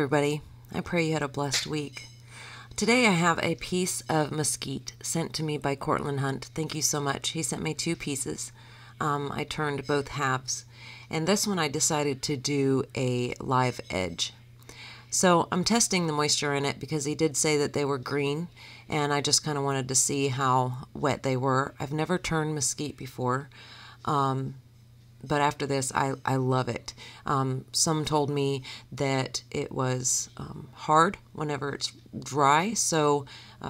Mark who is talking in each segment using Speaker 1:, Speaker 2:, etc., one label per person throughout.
Speaker 1: everybody. I pray you had a blessed week. Today I have a piece of mesquite sent to me by Cortland Hunt. Thank you so much. He sent me 2 pieces. I turned both halves. And this one I decided to do a live edge. So I'm testing the moisture in it because he did say that they were green, and I just kind of wanted to see how wet they were. I've never turned mesquite before. But after this, I love it. Some told me that it was hard whenever it's dry, so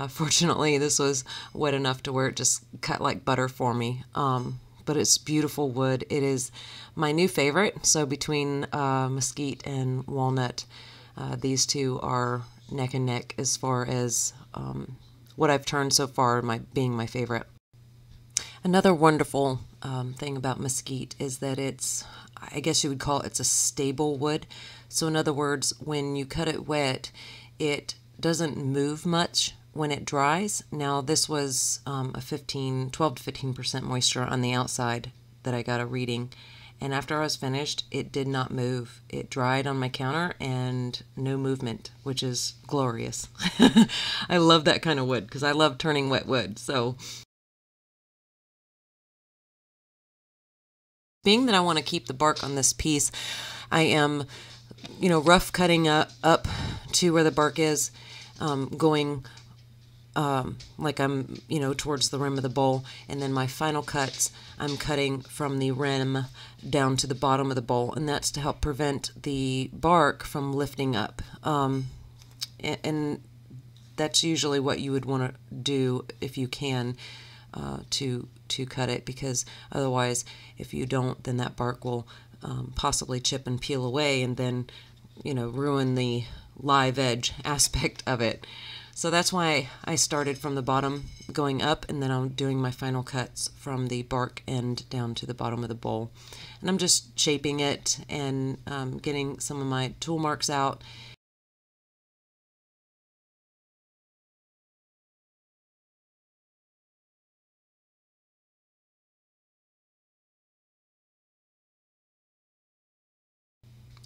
Speaker 1: fortunately this was wet enough to where it just cut like butter for me. But it's beautiful wood. It is my new favorite, so between mesquite and walnut, these two are neck and neck as far as what I've turned so far being my favorite. Another wonderful thing about mesquite is that it's, I guess you would call it, it's a stable wood. So in other words, when you cut it wet, it doesn't move much when it dries. Now this was a 12 to 15% moisture on the outside that I got a reading. And after I was finished, it did not move. It dried on my counter and no movement, which is glorious. I love that kind of wood because I love turning wet wood. So being that I want to keep the bark on this piece, I am, rough cutting up to where the bark is, going like I'm, towards the rim of the bowl. And then my final cuts, I'm cutting from the rim down to the bottom of the bowl. And that's to help prevent the bark from lifting up. And that's usually what you would want to do if you can to cut it, because otherwise, if you don't, then that bark will possibly chip and peel away and then, ruin the live edge aspect of it. So that's why I started from the bottom going up, and then I'm doing my final cuts from the bark end down to the bottom of the bowl. And I'm just shaping it and getting some of my tool marks out.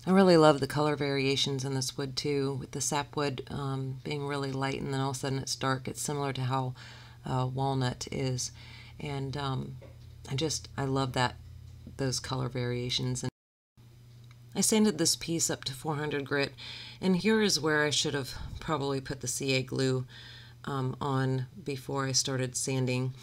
Speaker 1: I really love the color variations in this wood too, with the sapwood being really light and then all of a sudden it's dark. It's similar to how walnut is, and I love those color variations. And I sanded this piece up to 400 grit, and here is where I should have probably put the CA glue on before I started sanding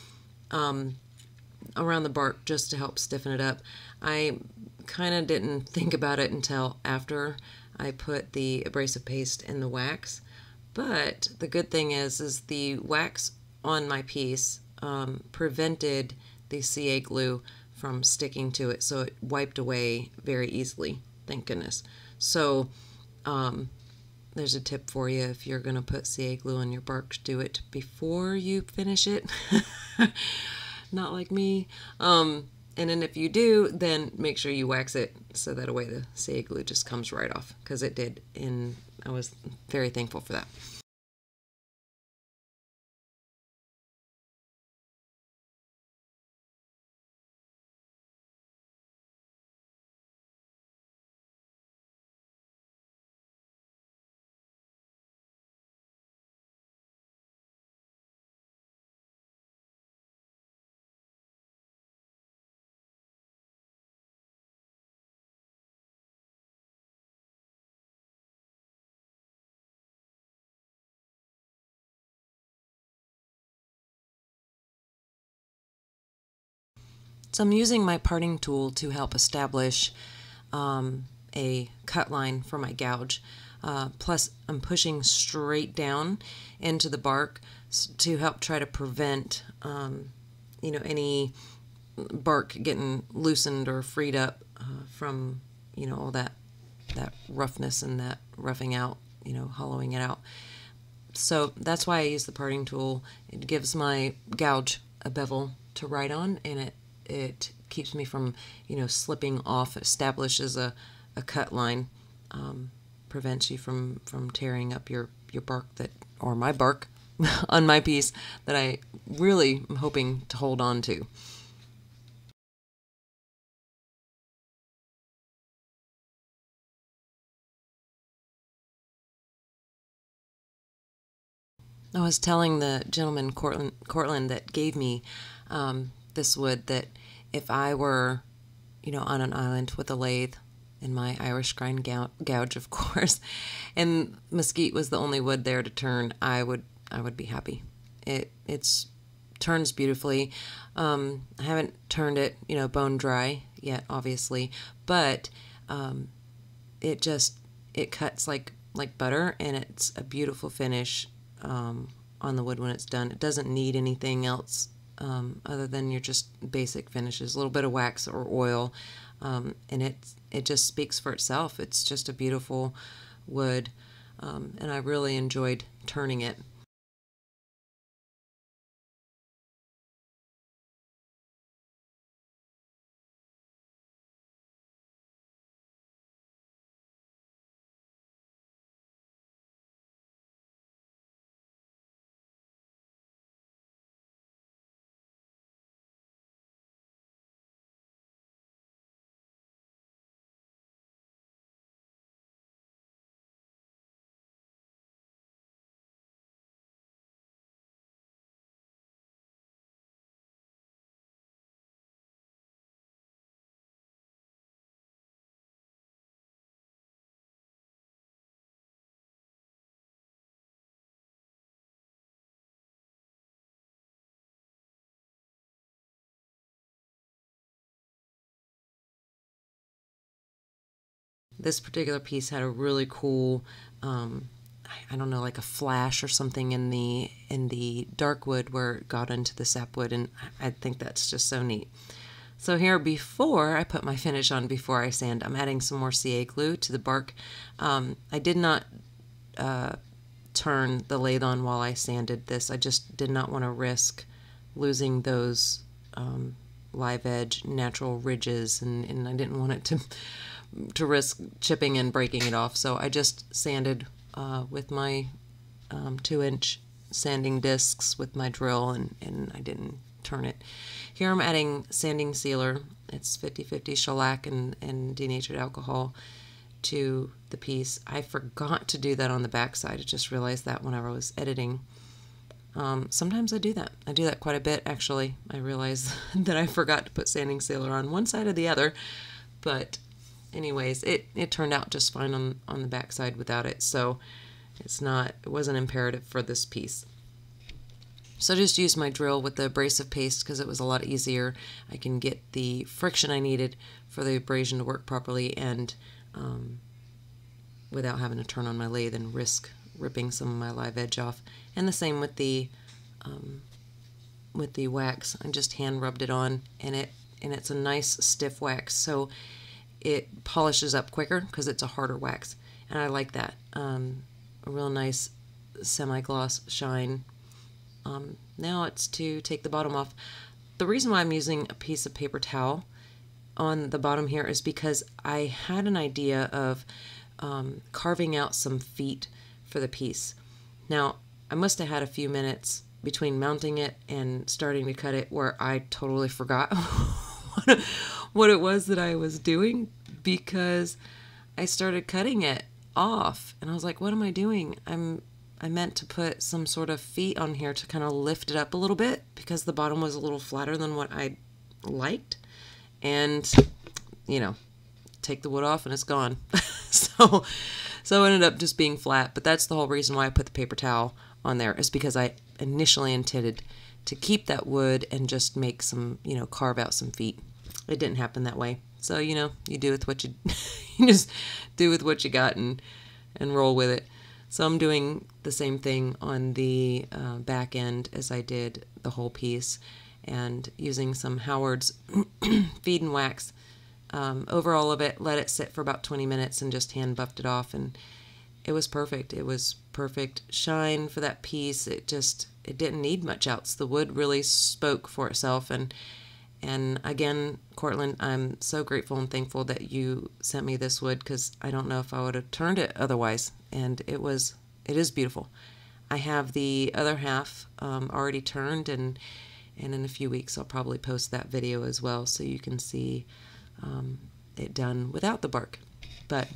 Speaker 1: around the bark just to help stiffen it up. I kind of didn't think about it until after I put the abrasive paste in the wax, but the good thing is the wax on my piece prevented the CA glue from sticking to it, so it wiped away very easily, thank goodness. So there's a tip for you: if you're going to put CA glue on your bark, do it before you finish it. Not like me. And then if you do, then make sure you wax it so that way the CA glue just comes right off, because it did, and I was very thankful for that. So I'm using my parting tool to help establish a cut line for my gouge. Plus I'm pushing straight down into the bark to help try to prevent any bark getting loosened or freed up from all that roughness and that roughing out, hollowing it out. So that's why I use the parting tool. It gives my gouge a bevel to write on, and it keeps me from slipping off. It establishes a cut line, prevents you from tearing up your bark or my bark on my piece that I really am hoping to hold on to. I was telling the gentleman, Cortland, that gave me this wood, that if I were, on an island with a lathe and my Irish grind gouge, of course, and mesquite was the only wood there to turn, I would be happy. It's turns beautifully. I haven't turned it, bone dry yet, obviously, but it cuts like butter, and it's a beautiful finish on the wood when it's done. It doesn't need anything else other than your just basic finishes, a little bit of wax or oil, and it just speaks for itself. It's just a beautiful wood, and I really enjoyed turning it. This particular piece had a really cool, I don't know, like a flash or something in the dark wood where it got into the sapwood, and I think that's just so neat. So here, before I put my finish on, before I sand, I'm adding some more CA glue to the bark. I did not turn the lathe on while I sanded this. I just did not want to risk losing those live edge natural ridges, and I didn't want it to risk chipping and breaking it off. So I just sanded with my 2-inch sanding discs with my drill, and I didn't turn it. Here I'm adding sanding sealer. It's 50/50 shellac and denatured alcohol to the piece. I forgot to do that on the back side. I just realized that whenever I was editing. Sometimes I do that. I do that quite a bit, actually. I realize that I forgot to put sanding sealer on one side or the other, but anyways, it turned out just fine on the back side without it, so it wasn't imperative for this piece. So I just used my drill with the abrasive paste because it was a lot easier. I can get the friction I needed for the abrasion to work properly, and without having to turn on my lathe and risk ripping some of my live edge off. And the same with the wax. I just hand rubbed it on, and it's a nice stiff wax, so it polishes up quicker because it's a harder wax, and I like that. A real nice semi-gloss shine. Now it's to take the bottom off. The reason why I'm using a piece of paper towel on the bottom here is because I had an idea of carving out some feet for the piece. Now, I must have had a few minutes between mounting it and starting to cut it where I totally forgot what it was that I was doing, because I started cutting it off and I was like, what am I doing? I meant to put some sort of feet on here to kind of lift it up a little bit because the bottom was a little flatter than what I liked, and take the wood off and it's gone. so it ended up just being flat, but that's the whole reason why I put the paper towel on there, is because I initially intended to keep that wood and just make some, carve out some feet. It didn't happen that way. So, you do with what you just do with what you got and roll with it. So I'm doing the same thing on the back end as I did the whole piece, and using some Howard's feed and wax over all of it, let it sit for about 20 minutes and just hand buffed it off, and it was perfect. It was perfect shine for that piece. It didn't need much else. The wood really spoke for itself, and again, Cortland, I'm so grateful and thankful that you sent me this wood, because I don't know if I would have turned it otherwise, and it is beautiful. I have the other half already turned, and in a few weeks I'll probably post that video as well, so you can see it done without the bark. But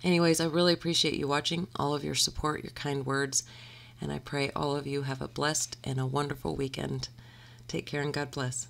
Speaker 1: anyways, I really appreciate you watching, all of your support, your kind words, And I pray all of you have a blessed and a wonderful weekend. Take care and God bless.